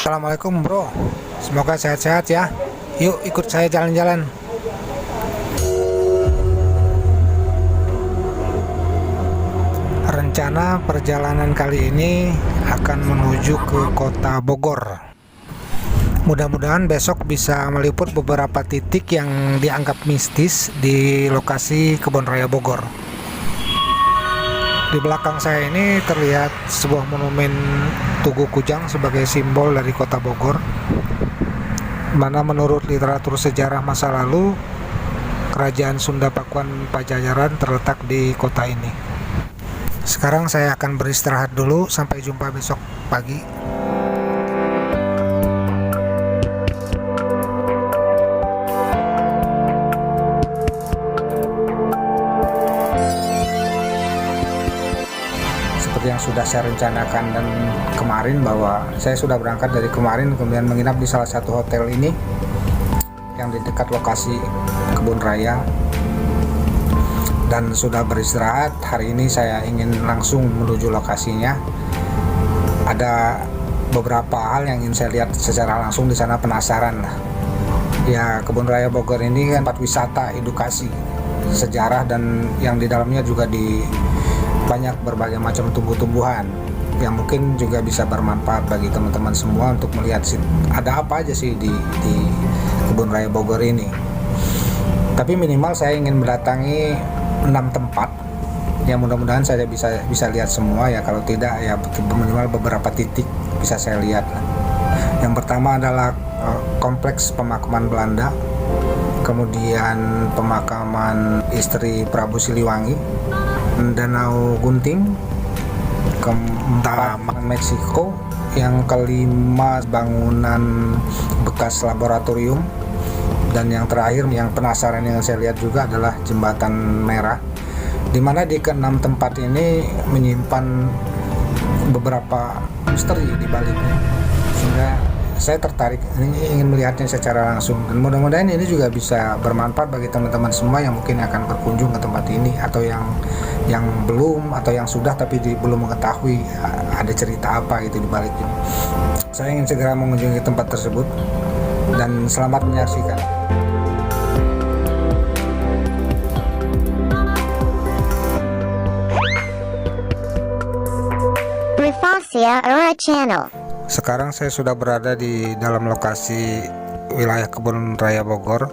Assalamualaikum bro, semoga sehat-sehat ya. Yuk ikut saya jalan-jalan. Rencana perjalanan kali ini akan menuju ke kota Bogor. Mudah-mudahan besok bisa meliput beberapa titik yang dianggap mistis di lokasi Kebun Raya Bogor. Di belakang saya ini terlihat sebuah monumen Tugu Kujang sebagai simbol dari kota Bogor, mana menurut literatur sejarah masa lalu, Kerajaan Sunda Pakuan Pajajaran terletak di kota ini. Sekarang saya akan beristirahat dulu, sampai jumpa besok pagi. Seperti yang sudah saya rencanakan dan kemarin, bahwa saya sudah berangkat dari kemarin, kemudian menginap di salah satu hotel ini yang di dekat lokasi Kebun Raya, dan sudah beristirahat. Hari ini saya ingin langsung menuju lokasinya. Ada beberapa hal yang ingin saya lihat secara langsung di sana, penasaran lah. Ya, Kebun Raya Bogor ini kan tempat wisata, edukasi, sejarah, dan yang di dalamnya juga banyak berbagai macam tumbuh-tumbuhan yang mungkin juga bisa bermanfaat bagi teman-teman semua untuk melihat ada apa aja sih di Kebun Raya Bogor ini. Tapi minimal saya ingin mendatangi 6 tempat yang mudah-mudahan saya bisa lihat semua ya. Kalau tidak ya minimal beberapa titik bisa saya lihat. Yang pertama adalah kompleks pemakaman Belanda, kemudian pemakaman istri Prabu Siliwangi, Danau Gunting, keempat Meksiko, yang kelima bangunan bekas laboratorium, dan yang terakhir yang penasaran yang saya lihat juga adalah Jembatan Merah, di mana di keenam tempat ini menyimpan beberapa misteri di baliknya, sehingga saya tertarik ingin melihatnya secara langsung. Dan mudah-mudahan ini juga bisa bermanfaat bagi teman-teman semua yang mungkin akan berkunjung ke tempat ini, atau yang belum, atau yang sudah tapi belum mengetahui ada cerita apa gitu di balik ini. Saya ingin segera mengunjungi tempat tersebut, dan selamat menyaksikan. Privasia Era Channel. Sekarang saya sudah berada di dalam lokasi wilayah Kebun Raya Bogor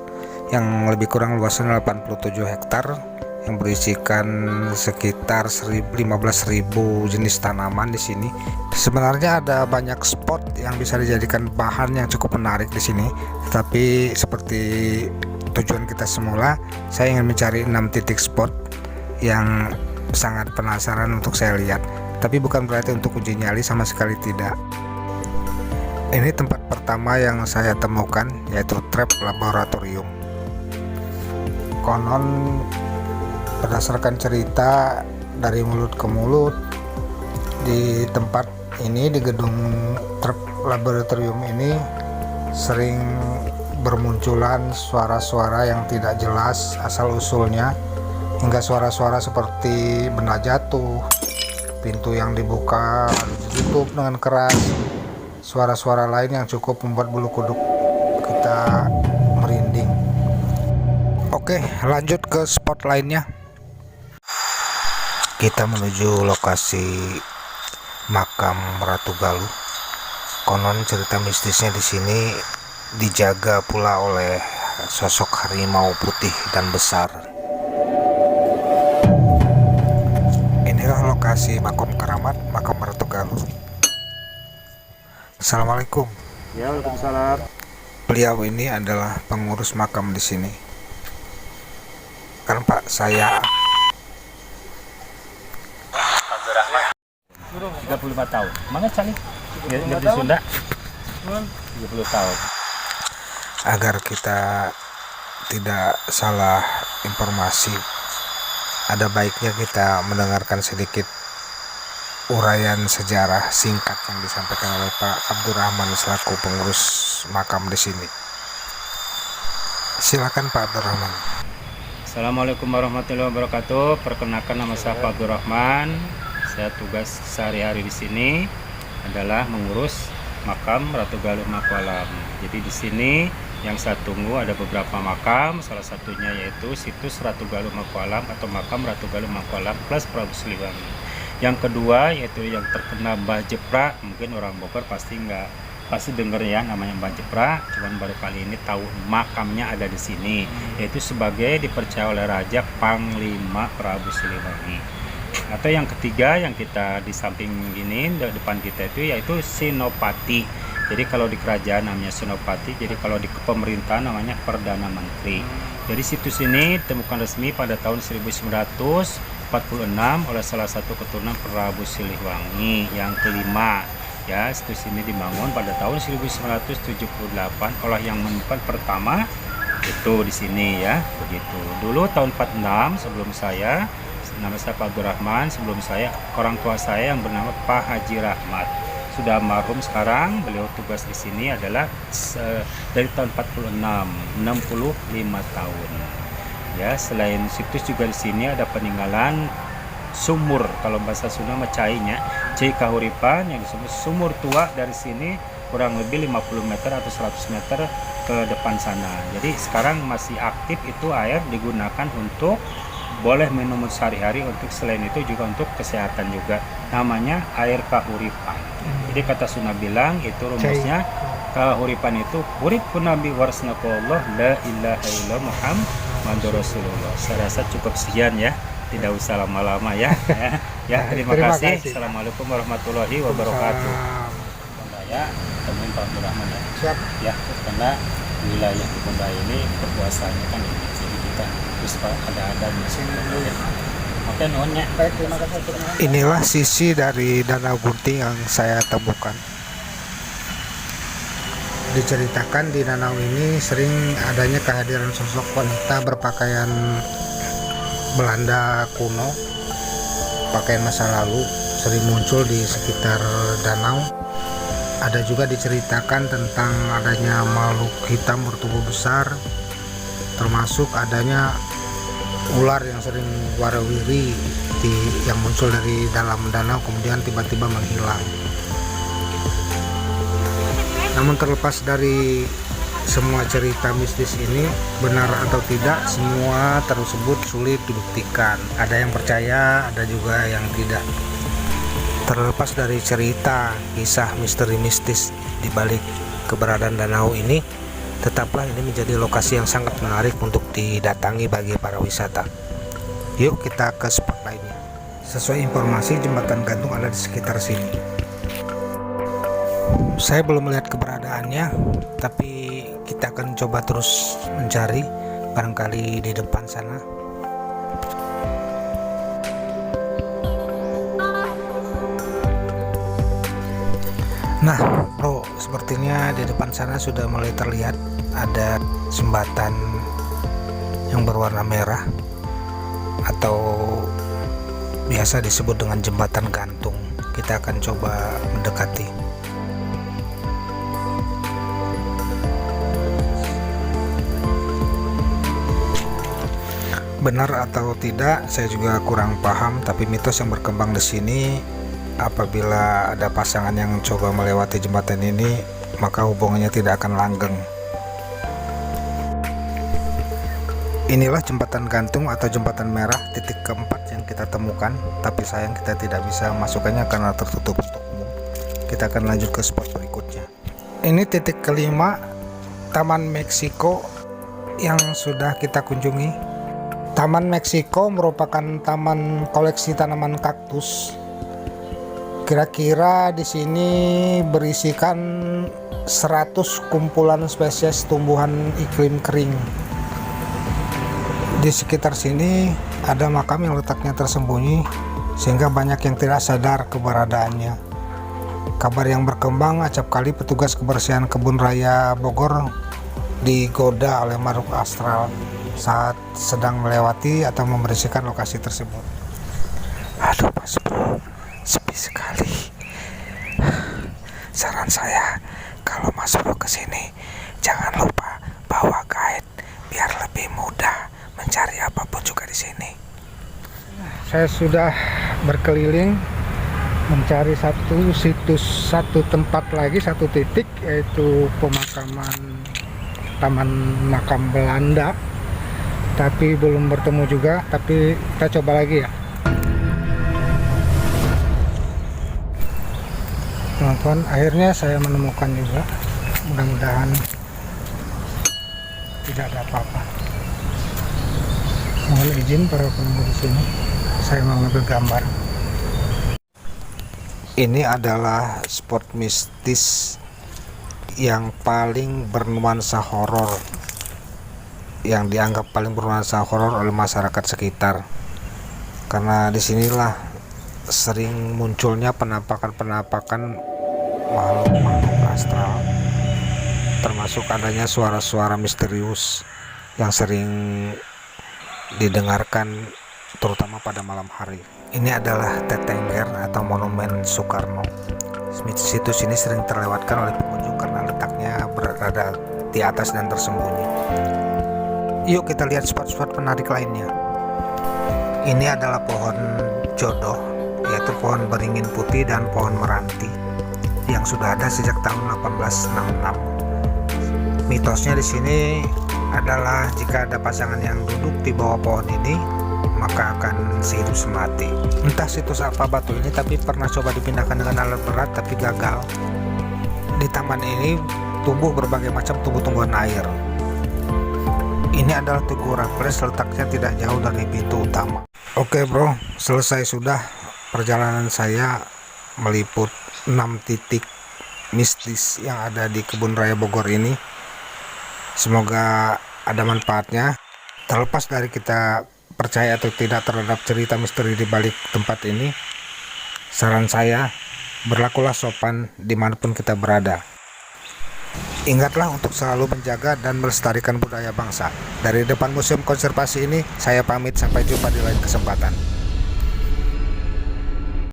yang lebih kurang luasnya 87 hektar, yang berisikan sekitar 15.000 jenis tanaman di sini. Sebenarnya ada banyak spot yang bisa dijadikan bahan yang cukup menarik di sini, tetapi seperti tujuan kita semula, saya ingin mencari 6 titik spot yang sangat penasaran untuk saya lihat. Tapi bukan berarti untuk uji nyali, sama sekali tidak. Ini tempat pertama yang saya temukan, yaitu trap laboratorium. Konon berdasarkan cerita dari mulut ke mulut, di tempat ini, di gedung trap laboratorium ini, sering bermunculan suara-suara yang tidak jelas asal-usulnya, hingga suara-suara seperti benda jatuh, pintu yang dibuka lalu ditutup dengan keras, suara-suara lain yang cukup membuat bulu kuduk kita merinding. Oke, lanjut ke spot lainnya. Kita menuju lokasi makam Ratu Galuh. Konon cerita mistisnya di sini dijaga pula oleh sosok harimau putih dan besar. Inilah lokasi makam keramat makam Ratu Galuh. Assalamualaikum. Ya, waalaikumsalam. Beliau ini adalah pengurus makam di sini. Kan Pak, saya 35 tahun. Mana cali? Nggak di Sunda. 30 tahun. Agar kita tidak salah informasi, ada baiknya kita mendengarkan sedikit uraian sejarah singkat yang disampaikan oleh Pak Abdurrahman selaku pengurus makam di sini. Silakan Pak Abdurrahman. Assalamualaikum warahmatullahi wabarakatuh. Perkenalkan, nama saya Pak Abdurrahman. Saya tugas sehari-hari di sini adalah mengurus makam Ratu Galuh Makolam. Jadi di sini yang saya tunggu ada beberapa makam, salah satunya yaitu situs Ratu Galuh Makolam atau makam Ratu Galuh Makolam plus Prabu Siliwangi. Yang kedua yaitu yang terkena Mbah Jepra, mungkin orang Bogor pasti dengar ya namanya Mbah Jepra, cuman baru kali ini tahu makamnya ada di sini, yaitu sebagai dipercaya oleh Raja Panglima Prabu Siliwangi. Atau yang ketiga yang kita di samping ini depan kita itu yaitu Senopati. Jadi kalau di kerajaan namanya Senopati, jadi kalau di pemerintahan namanya Perdana Menteri. Jadi situs ini ditemukan resmi pada tahun 1946 oleh salah satu keturunan Prabu Siliwangi yang kelima. Ya, situs ini dibangun pada tahun 1978 oleh yang menemukan pertama itu di sini ya, begitu. Dulu tahun 46 sebelum saya, nama saya Pak Abdurrahman, sebelum saya orang tua saya yang bernama Pak Haji Rahmat sudah almarhum sekarang, beliau tugas di sini adalah dari tahun 46, 65 tahun. Ya, selain situs juga di sini ada peninggalan sumur, kalau bahasa Sunda macainya cai kahuripan yang disebut sumur tua. Dari sini kurang lebih 50 meter atau 100 meter ke depan sana. Jadi sekarang masih aktif itu air digunakan untuk boleh minum sehari-hari, untuk selain itu juga untuk kesehatan juga, namanya air kahuripan. Jadi kata Sunda bilang itu rumusnya kahuripan itu urip nabi warsnakullah la ilaha illallah Muhammadur Rasulullah. Saya rasa cukup sekian ya. Tidak usah lama-lama ya. Terima kasih. Assalamualaikum warahmatullahi wabarakatuh. Ya, temuin Pak Abdurrahman ya. Siap. Ya, karena wilayah di Bunda ini berkuasanya kan ini. Jadi kita terus ada di sini. Oke, nuhunnya. Baik, terima kasih. Inilah sisi dari Danau Gunting yang saya temukan. Diceritakan di danau ini sering adanya kehadiran sosok wanita berpakaian Belanda kuno, pakaian masa lalu sering muncul di sekitar danau. Ada juga diceritakan tentang adanya makhluk hitam bertubuh besar, termasuk adanya ular yang sering warawiri yang muncul dari dalam danau kemudian tiba-tiba menghilang. Namun terlepas dari semua cerita mistis ini benar atau tidak, semua tersebut sulit dibuktikan. Ada yang percaya, ada juga yang tidak. Terlepas dari cerita kisah misteri mistis di balik keberadaan danau ini, tetaplah ini menjadi lokasi yang sangat menarik untuk didatangi bagi para wisata. Yuk kita ke spot lainnya. Sesuai informasi, jembatan gantung ada di sekitar sini. Saya belum melihat keberadaannya, tapi kita akan coba terus mencari, barangkali di depan sana. Nah bro, sepertinya di depan sana sudah mulai terlihat ada jembatan yang berwarna merah atau biasa disebut dengan jembatan gantung. Kita akan coba mendekati. Benar atau tidak saya juga kurang paham, tapi mitos yang berkembang di sini, apabila ada pasangan yang coba melewati jembatan ini maka hubungannya tidak akan langgeng. Inilah jembatan gantung atau jembatan merah titik keempat yang kita temukan, tapi sayang kita tidak bisa masukkannya karena tertutup untuk umum. Kita akan lanjut ke spot berikutnya. Ini titik kelima, Taman Meksiko yang sudah kita kunjungi. Taman Meksiko merupakan taman koleksi tanaman kaktus. Kira-kira di sini berisikan 100 kumpulan spesies tumbuhan iklim kering. Di sekitar sini ada makam yang letaknya tersembunyi sehingga banyak yang tidak sadar keberadaannya. Kabar yang berkembang acap kali petugas kebersihan kebun raya Bogor digoda oleh makhluk astral saat sedang melewati atau membersihkan lokasi tersebut. Aduh Mas Bro, sepi sekali. Saran saya, kalau Mas Bro kesini jangan lupa bawa guide biar lebih mudah mencari apapun juga di sini. Saya sudah berkeliling mencari satu situs, satu tempat lagi, satu titik, yaitu pemakaman Taman Makam Belanda, tapi belum bertemu juga. Tapi kita coba lagi ya teman-teman. Akhirnya saya menemukan juga, mudah-mudahan tidak ada apa-apa. Mohon izin para penunggu di sini, saya mau ngambil gambar. Ini adalah spot mistis yang paling bernuansa horor, yang dianggap paling bernuansa horor oleh masyarakat sekitar, karena disinilah sering munculnya penampakan-penampakan makhluk-makhluk astral, termasuk adanya suara-suara misterius yang sering didengarkan terutama pada malam hari. Ini adalah Tetengger atau Monumen Soekarno. Situs ini sering terlewatkan oleh pengunjung karena letaknya berada di atas dan tersembunyi. Yuk kita lihat spot-spot menarik lainnya. Ini adalah pohon jodoh, yaitu pohon beringin putih dan pohon meranti yang sudah ada sejak tahun 1866. Mitosnya di sini adalah jika ada pasangan yang duduk di bawah pohon ini, maka akan sehidup semati. Entah situs apa batu ini, tapi pernah coba dipindahkan dengan alat berat tapi gagal. Di taman ini tumbuh berbagai macam tumbuh-tumbuhan air. Ini adalah Tugu Raffles, letaknya tidak jauh dari pintu utama. Oke bro, selesai sudah perjalanan saya meliput 6 titik mistis yang ada di Kebun Raya Bogor ini. Semoga ada manfaatnya. Terlepas dari kita percaya atau tidak terhadap cerita misteri di balik tempat ini, saran saya, berlakulah sopan dimanapun kita berada. Ingatlah untuk selalu menjaga dan melestarikan budaya bangsa. Dari depan Museum Konservasi ini, saya pamit, sampai jumpa di lain kesempatan.